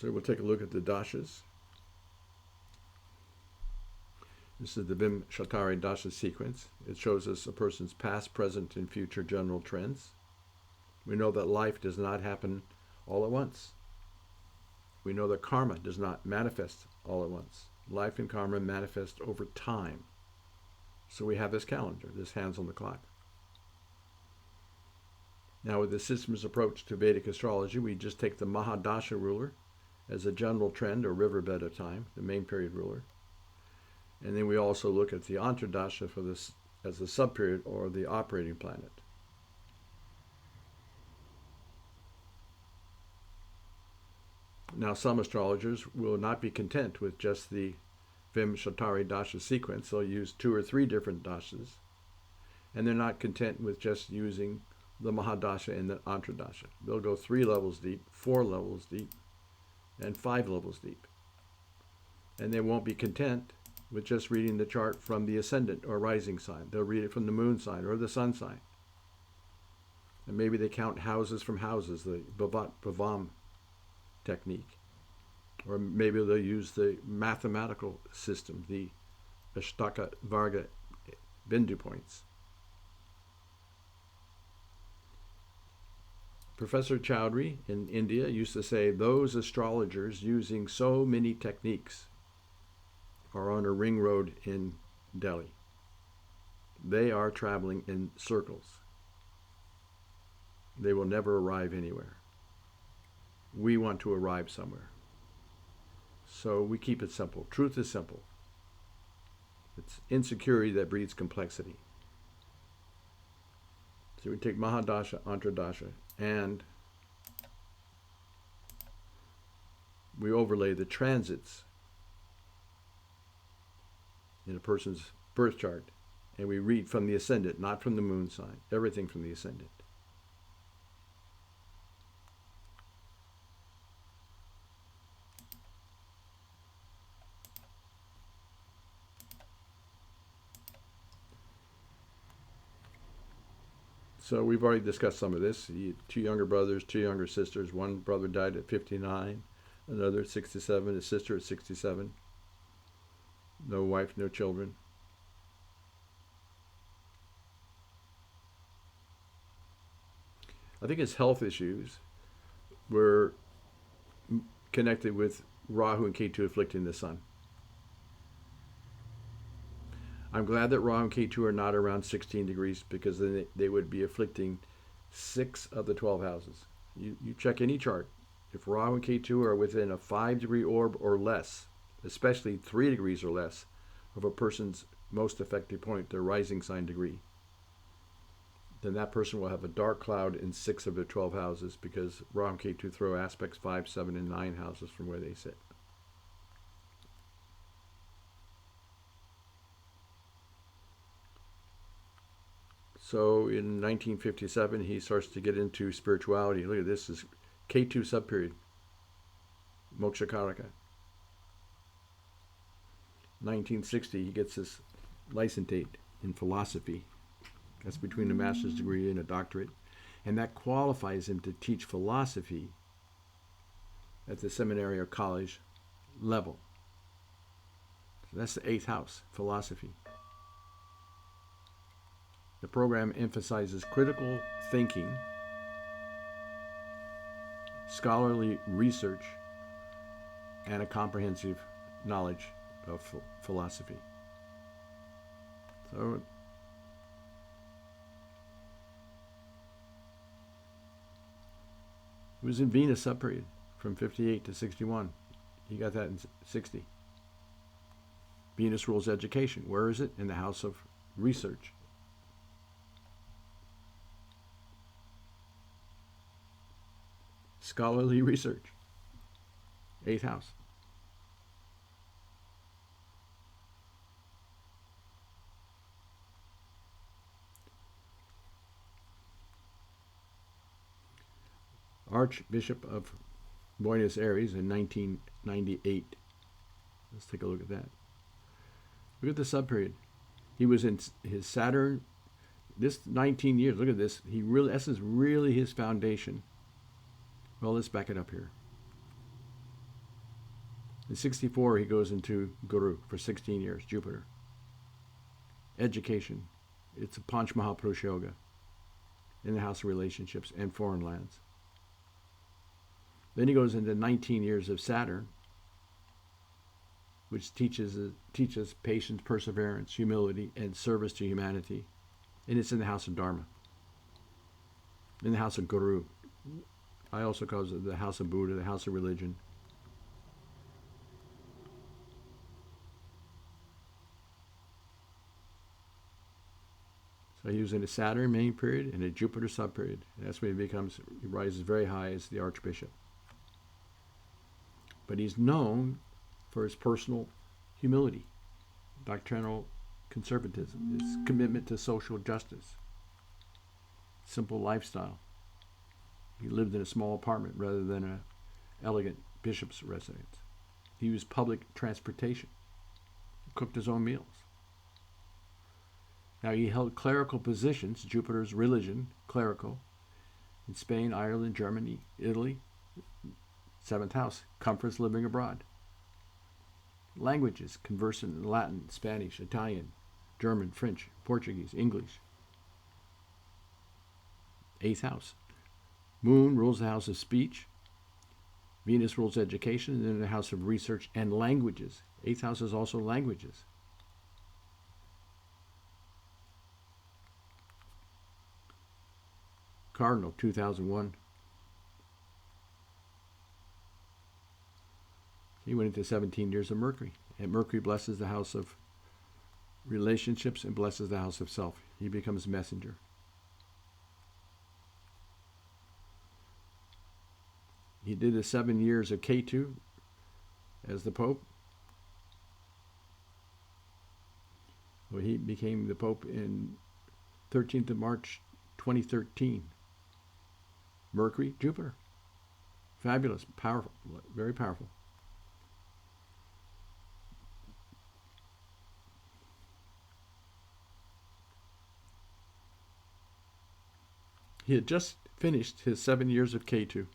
So we'll take a look at the dashas. This is the Vimshatari dasha sequence. It shows us a person's past, present, and future general trends. We know that life does not happen all at once. We know that karma does not manifest all at once. Life and karma manifest over time. So we have this calendar, this hands on the clock. Now with the system's approach to Vedic astrology, we just take the Mahadasha ruler as a general trend or riverbed of time, the main period ruler. And then we also look at the Antardasha for this as the subperiod or the operating planet. Now some astrologers will not be content with just the Vimshatari dasha sequence. They'll use 2 or 3 different dashas. And they're not content with just using the Mahadasha and the Antardasha. They'll go 3 levels deep, 4 levels deep, and 5 levels deep. And they won't be content with just reading the chart from the ascendant or rising sign. They'll read it from the moon sign or the sun sign. And maybe they count houses from houses, the Bhavam technique. Or maybe they'll use the mathematical system, the Ashtaka Varga Bindu points. Professor Chowdhury in India used to say, those astrologers using so many techniques are on a ring road in Delhi. They are traveling in circles. They will never arrive anywhere. We want to arrive somewhere. So we keep it simple. Truth is simple. It's insecurity that breeds complexity. So we take Mahadasha, Antardasha, and we overlay the transits in a person's birth chart, and we read from the ascendant, not from the moon sign, everything from the ascendant. So we've already discussed some of this. 2 younger brothers, 2 younger sisters. One brother died at 59, another at 67, his sister at 67. No wife, no children. I think his health issues were connected with Rahu and Ketu afflicting the sun. I'm glad that Rahu and Ketu are not around 16 degrees, because then they would be afflicting 6 of the 12 houses. You check any chart. If Rahu and Ketu are within a 5-degree orb or less, especially 3 degrees or less of a person's most affected point, their rising sign degree, then that person will have a dark cloud in 6 of their 12 houses, because Rahu and Ketu throw aspects 5, 7, and 9 houses from where they sit. So in 1957, he starts to get into spirituality. Look at this, is K2 subperiod, Moksha Karaka. 1960, he gets his licentate in philosophy. That's between a master's degree and a doctorate. And that qualifies him to teach philosophy at the seminary or college level. So that's the 8th house, philosophy. The program emphasizes critical thinking, scholarly research, and a comprehensive knowledge of philosophy. So it was in Venus subperiod from 58 to 61. He got that in 60. Venus rules education. Where is it? In the house of research. Scholarly research. 8th house. Archbishop of Buenos Aires in 1998. Let's take a look at that. Look at the subperiod. He was in his Saturn, this 19 years, look at this. This is really his foundation. Well, let's back it up here. In 64, he goes into Guru for 16 years, Jupiter. Education. It's a Panch Mahapurush Yoga in the house of relationships and foreign lands. Then he goes into 19 years of Saturn, which teaches patience, perseverance, humility, and service to humanity. And it's in the house of Dharma, in the house of Guru. I also call it the house of Buddha, the house of religion. So he was in a Saturn main period and a Jupiter subperiod. And that's when he rises very high as the Archbishop. But he's known for his personal humility, doctrinal conservatism, his commitment to social justice, simple lifestyle. He lived in a small apartment rather than an elegant bishop's residence. He used public transportation. He cooked his own meals. Now, he held clerical positions, Jupiter's religion, clerical, in Spain, Ireland, Germany, Italy. 7th house, comforts living abroad. Languages, conversant in Latin, Spanish, Italian, German, French, Portuguese, English. 8th house. Moon rules the house of speech. Venus rules education, and then the house of research and languages. 8th house is also languages. Cardinal, 2001. He went into 17 years of Mercury. And Mercury blesses the house of relationships and blesses the house of self. He becomes messenger. He did the 7 years of Ketu as the Pope. Well, he became the Pope in 13th of March 2013. Mercury, Jupiter. Fabulous, powerful, very powerful. He had just finished his 7 years of Ketu.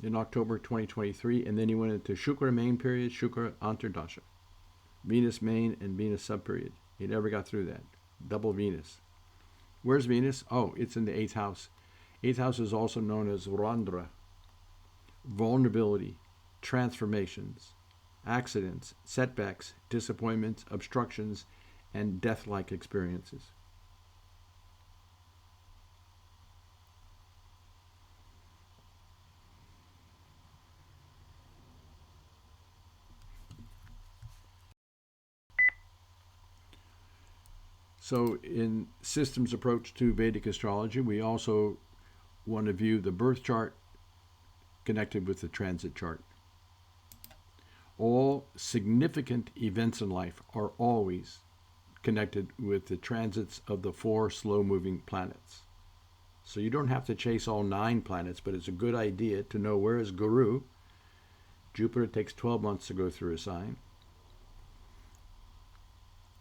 In October 2023, and then he went into Shukra main period, Shukra Antardasha, Venus main and Venus subperiod. He never got through that. Double Venus. Where's Venus? Oh, it's in the 8th house. 8th house is also known as Randra, vulnerability, transformations, accidents, setbacks, disappointments, obstructions, and death-like experiences. So in systems approach to Vedic astrology, we also want to view the birth chart connected with the transit chart. All significant events in life are always connected with the transits of the 4 slow-moving planets. So you don't have to chase all 9 planets, but it's a good idea to know where is Guru. Jupiter takes 12 months to go through a sign.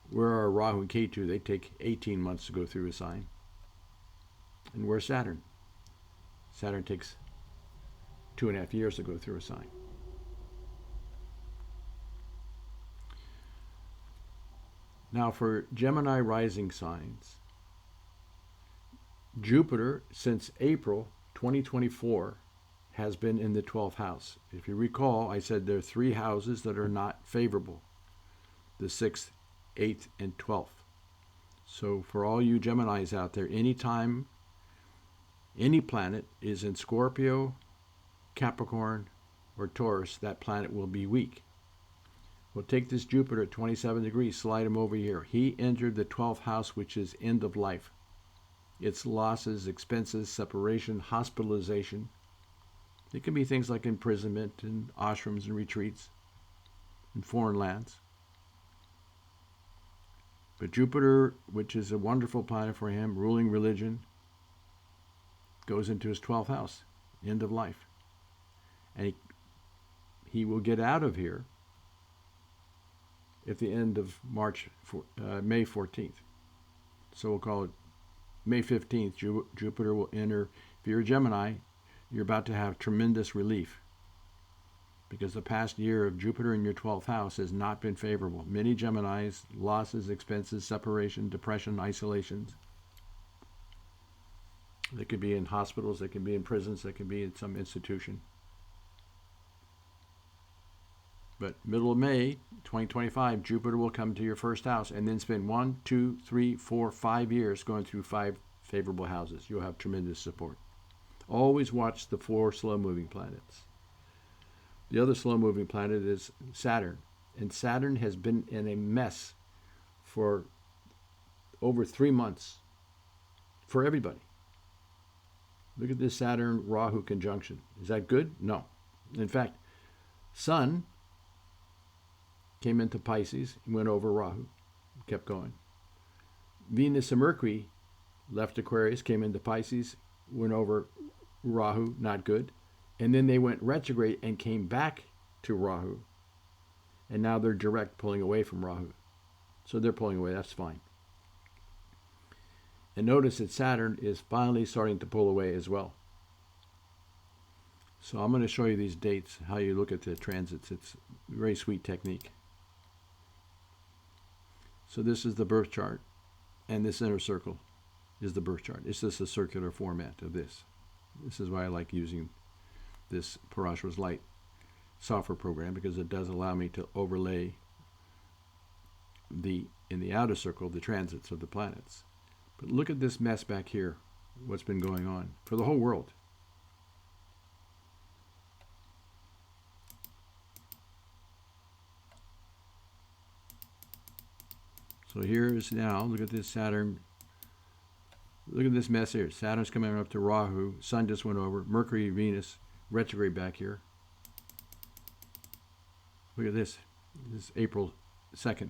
Where are Rahu and Ketu? They take 18 months to go through a sign. And where's Saturn? Saturn takes 2.5 years to go through a sign. Now for Gemini rising signs, Jupiter since April 2024 has been in the 12th house. If you recall, I said there are 3 houses that are not favorable: the 6th, 8th, and 12th. So for all you Geminis out there, anytime any planet is in Scorpio, Capricorn, or Taurus, that planet will be weak. We'll take this Jupiter at 27 degrees, slide him over here. He entered the 12th house, which is end of life. It's losses, expenses, separation, hospitalization. It can be things like imprisonment and ashrams and retreats in foreign lands. But Jupiter, which is a wonderful planet for him, ruling religion, goes into his 12th house, end of life. And he will get out of here at the end of May 14th. So we'll call it May 15th. Jupiter will enter, if you're a Gemini, you're about to have tremendous relief, because the past year of Jupiter in your 12th house has not been favorable. Many Geminis, losses, expenses, separation, depression, isolations. They could be in hospitals, they can be in prisons, they can be in some institution. But middle of May 2025, Jupiter will come to your first house and then spend 1, 2, 3, 4, 5 years going through 5 favorable houses. You'll have tremendous support. Always watch the 4 slow-moving planets. The other slow-moving planet is Saturn. And Saturn has been in a mess for over 3 months for everybody. Look at this Saturn-Rahu conjunction. Is that good? No. In fact, Sun came into Pisces, went over Rahu, kept going. Venus and Mercury left Aquarius, came into Pisces, went over Rahu, not good. And then they went retrograde and came back to Rahu. And now they're direct, pulling away from Rahu. So they're pulling away, that's fine. And notice that Saturn is finally starting to pull away as well. So I'm going to show you these dates, how you look at the transits. It's a very sweet technique. So this is the birth chart, and this inner circle is the birth chart. It's just a circular format of this. This is why I like using this Parashara's Light software program, because it does allow me to overlay in the outer circle the transits of the planets. But look at this mess back here, what's been going on for the whole world. So here's now, look at this Saturn. Look at this mess here. Saturn's coming up to Rahu. Sun just went over. Mercury, Venus, retrograde back here. Look at this. This is April 2nd.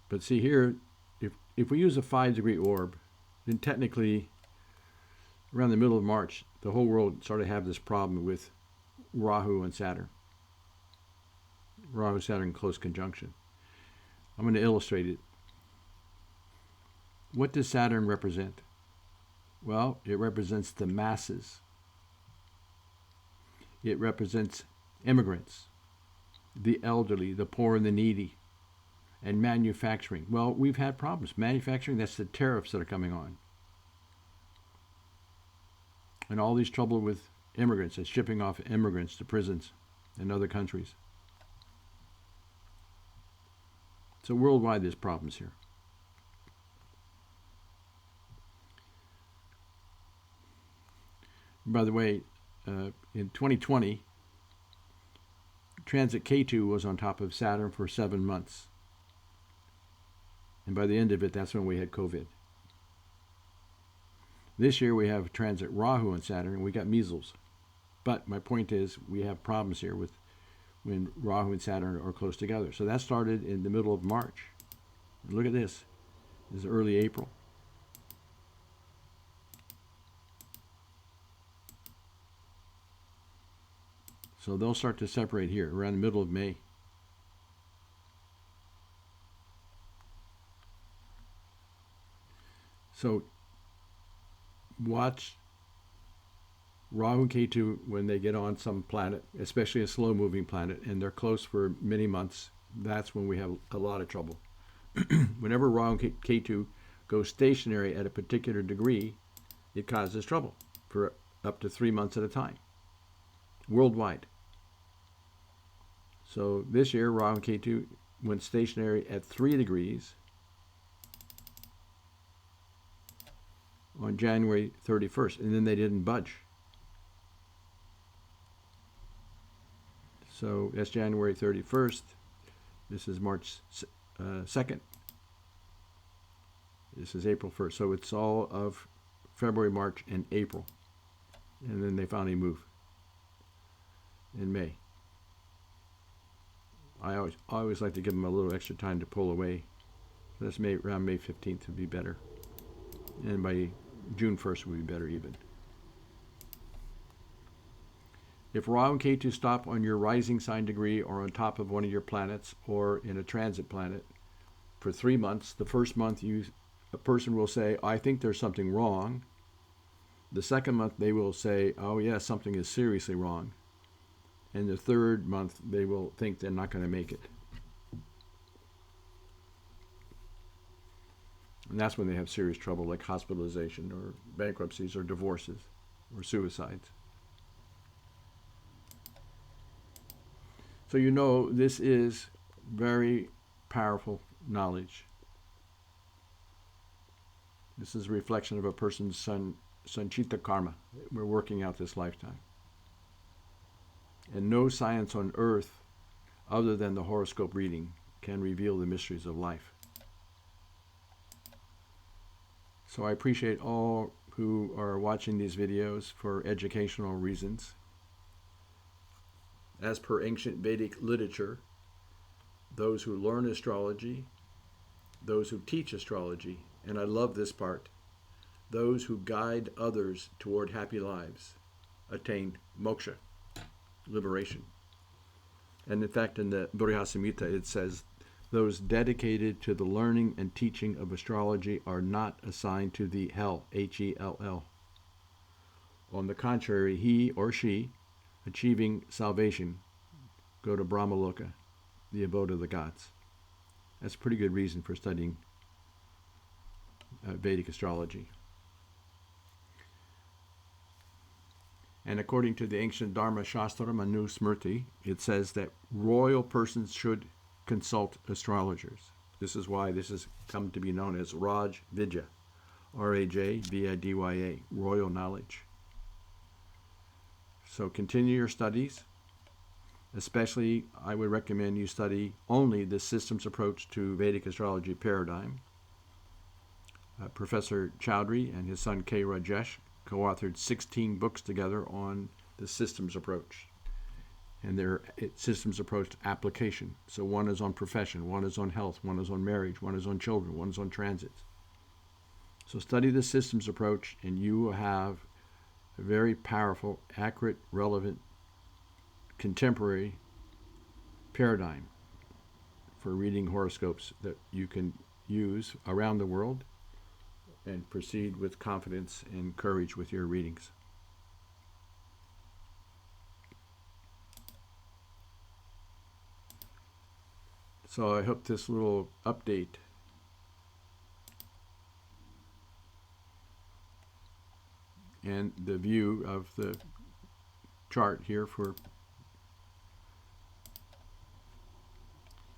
But see here, if we use a 5-degree orb, then technically around the middle of March, the whole world started to have this problem with Rahu and Saturn. Rahu and Saturn close conjunction. I'm going to illustrate it. What does Saturn represent? Well, it represents the masses. It represents immigrants, the elderly, the poor and the needy, and manufacturing. Well, we've had problems. Manufacturing, that's the tariffs that are coming on. And all these trouble with immigrants, and shipping off immigrants to prisons and other countries. So worldwide there's problems here. By the way, in 2020, transit K2 was on top of Saturn for 7 months. And by the end of it, that's when we had COVID. This year we have transit Rahu and Saturn, and we got measles. But my point is, we have problems here with when Rahu and Saturn are close together. So that started in the middle of March. And look at this. This is early April. So they'll start to separate here around the middle of May. So watch Rahu and Ketu when they get on some planet, especially a slow-moving planet, and they're close for many months. That's when we have a lot of trouble. Whenever Rahu and Ketu go stationary at a particular degree, it causes trouble for up to 3 months at a time, worldwide. So this year, Rahu and Ketu went stationary at 3 degrees on January 31st, and then they didn't budge. So that's January 31st. This is March 2nd. This is April 1st. So it's all of February, March, and April. And then they finally move in May. I always like to give them a little extra time to pull away. That's around May 15th would be better. And by June 1st would be better even. If Rahu and Ketu stop on your rising sign degree or on top of one of your planets or in a transit planet, for 3 months. The first month a person will say, I think there's something wrong. The second month they will say, oh yes, something is seriously wrong. And the third month they will think they're not going to make it. And that's when they have serious trouble, like hospitalization or bankruptcies or divorces or suicides. So this is very powerful knowledge. This is a reflection of a person's sanchita karma. We're working out this lifetime. And no science on earth, other than the horoscope reading, can reveal the mysteries of life. So I appreciate all who are watching these videos for educational reasons. As per ancient Vedic literature, those who learn astrology, those who teach astrology, and I love this part, those who guide others toward happy lives, attain moksha, liberation. And in fact, in the Brihasamhita, it says, those dedicated to the learning and teaching of astrology are not assigned to the hell, H-E-L-L. On the contrary, he or she, achieving salvation, go to Brahmaloka, the abode of the gods. That's a pretty good reason for studying Vedic astrology. And according to the ancient Dharma Shastra, Manu Smriti, it says that royal persons should consult astrologers. This is why this has come to be known as Raj Vidya, R-A-J-V-I-D-Y-A, royal knowledge. So continue your studies. Especially, I would recommend you study only the systems approach to Vedic astrology paradigm. Professor Chowdhury and his son K. Rajesh co-authored 16 books together on the systems approach. And their systems approach to application. So one is on profession, one is on health, one is on marriage, one is on children, one is on transits. So study the systems approach and you will have a very powerful, accurate, relevant, contemporary paradigm for reading horoscopes that you can use around the world and proceed with confidence and courage with your readings. So I hope this little update and the view of the chart here for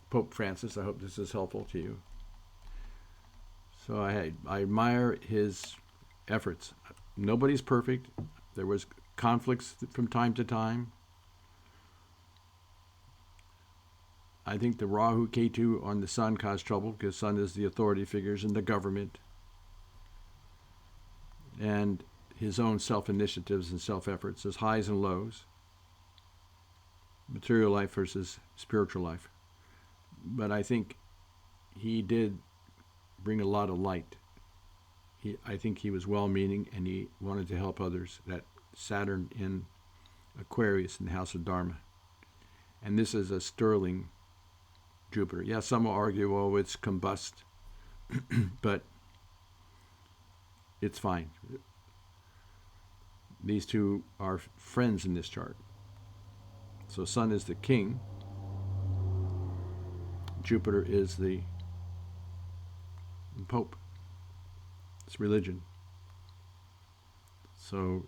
Pope Francis, I hope this is helpful to you. So I admire his efforts. Nobody's perfect. There was conflicts from time to time. I think the Rahu Ketu on the sun caused trouble because sun is the authority figures in the government. And his own self-initiatives and self-efforts, his highs and lows, material life versus spiritual life. But I think he did bring a lot of light. I think he was well-meaning and he wanted to help others. That Saturn in Aquarius in the house of Dharma. And this is a sterling Jupiter. Yeah, some will argue, oh, it's combust, but it's fine. These two are friends in this chart. So Sun is the king. Jupiter is the Pope. It's religion. So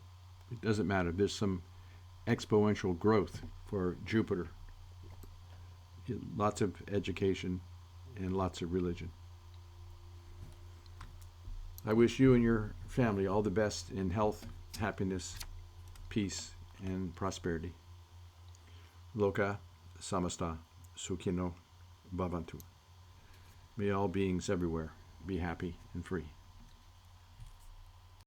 it doesn't matter. There's some exponential growth for Jupiter. Lots of education and lots of religion. I wish you and your family all the best in health, happiness, peace, and prosperity. Loka samasta sukhino bhavantu. May all beings everywhere be happy and free.